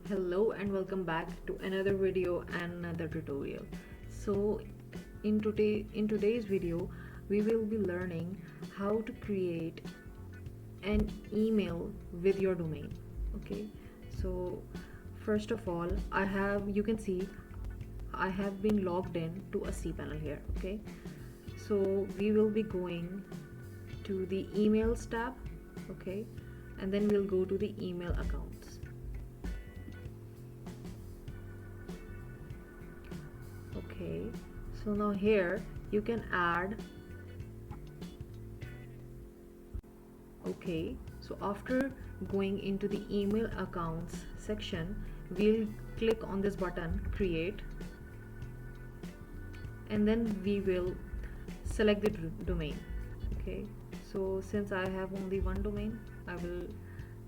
Hello and welcome back to another video and another tutorial. So in today's video we will be learning how to create an email with your domain. Okay, so first of all, you can see I have been logged in to a cPanel here. Okay, so we will be going to the emails tab. Okay, and then we'll go to the email accounts. Okay, so now here you can add. Okay, so after going into the email accounts section, we'll click on this button create, and then we will select the domain. Okay, so since I have only one domain, I will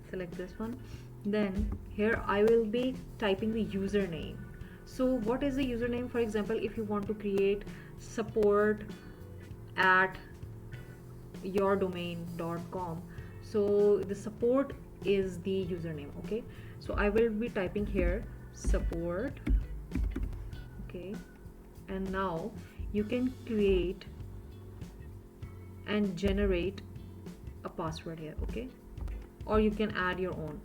select this one. Then here I will be typing the username. So what is the username? For example, if you want to create support at yourdomain.com, so the support is the username. Okay, so I will be typing here support. Okay, and now you can create and generate a password here. Okay, or you can add your own,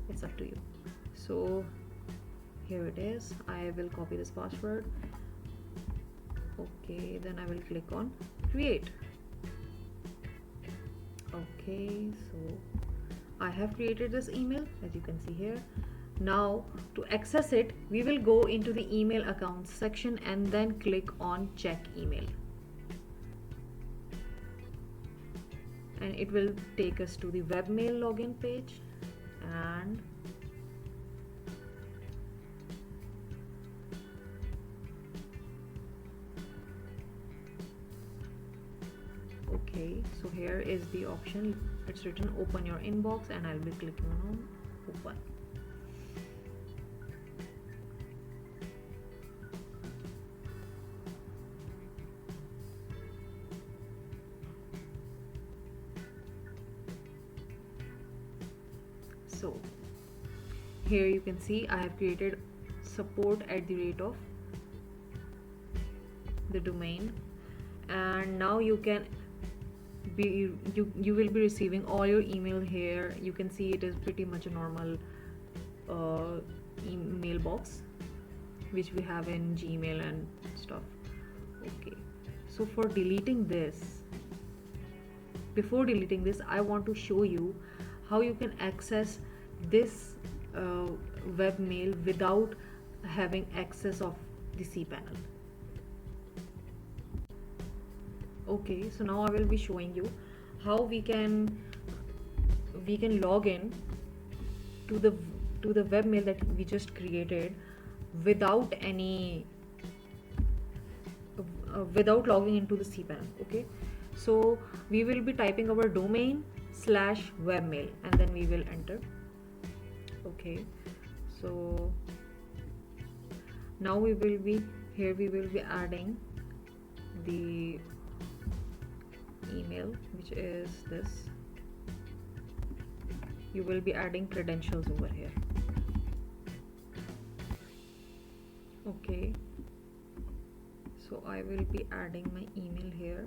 it's up to you. So here it is. I will copy this password. Okay, then I will click on create. Okay, so I have created this email, as you can see here. Now to access it, we will go into the email accounts section and then click on check email, and it will take us to the webmail login page. And okay, so here is the option. It's written open your inbox, and I'll be clicking on open. So here you can see I have created support at the rate of the domain, and now you can you will be receiving all your email here. You can see it is pretty much a normal email box which we have in Gmail and stuff. Okay, so for deleting this, before deleting this, I want to show you how you can access this webmail without having access of the cPanel. Okay, so now I will be showing you how we can log in to the webmail that we just created without any without logging into the cPanel. Okay, so we will be typing our domain /webmail and then we will enter. Okay, so now we will be adding the email, which is this. You will be adding credentials over here. Okay, so I will be adding my email here.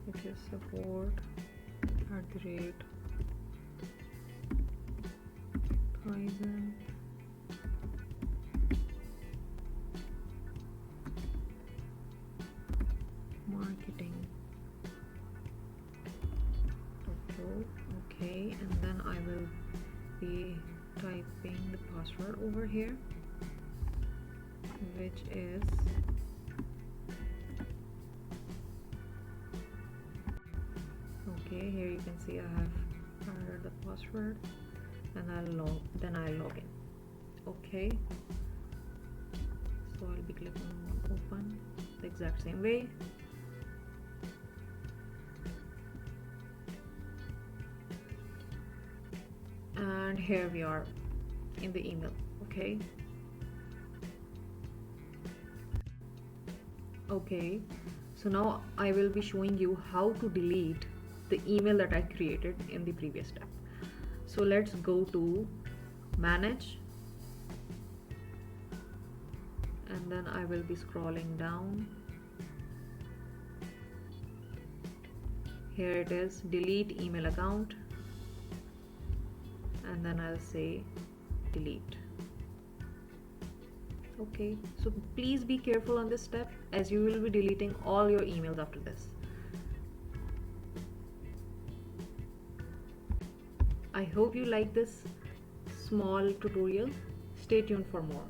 It is support@Horizon marketing. Okay, and then I will be typing the password over here, which is okay. Here you can see I have entered the password, and I'll log in. Okay, so I'll be clicking on open the exact same way. And here we are in the email. Okay, so now I will be showing you how to delete the email that I created in the previous step. So let's go to manage, and then I will be scrolling down. Here it is, delete email account, and then I'll say delete. Okay, so please be careful on this step, as you will be deleting all your emails after this. I hope you like this small tutorial. Stay tuned for more.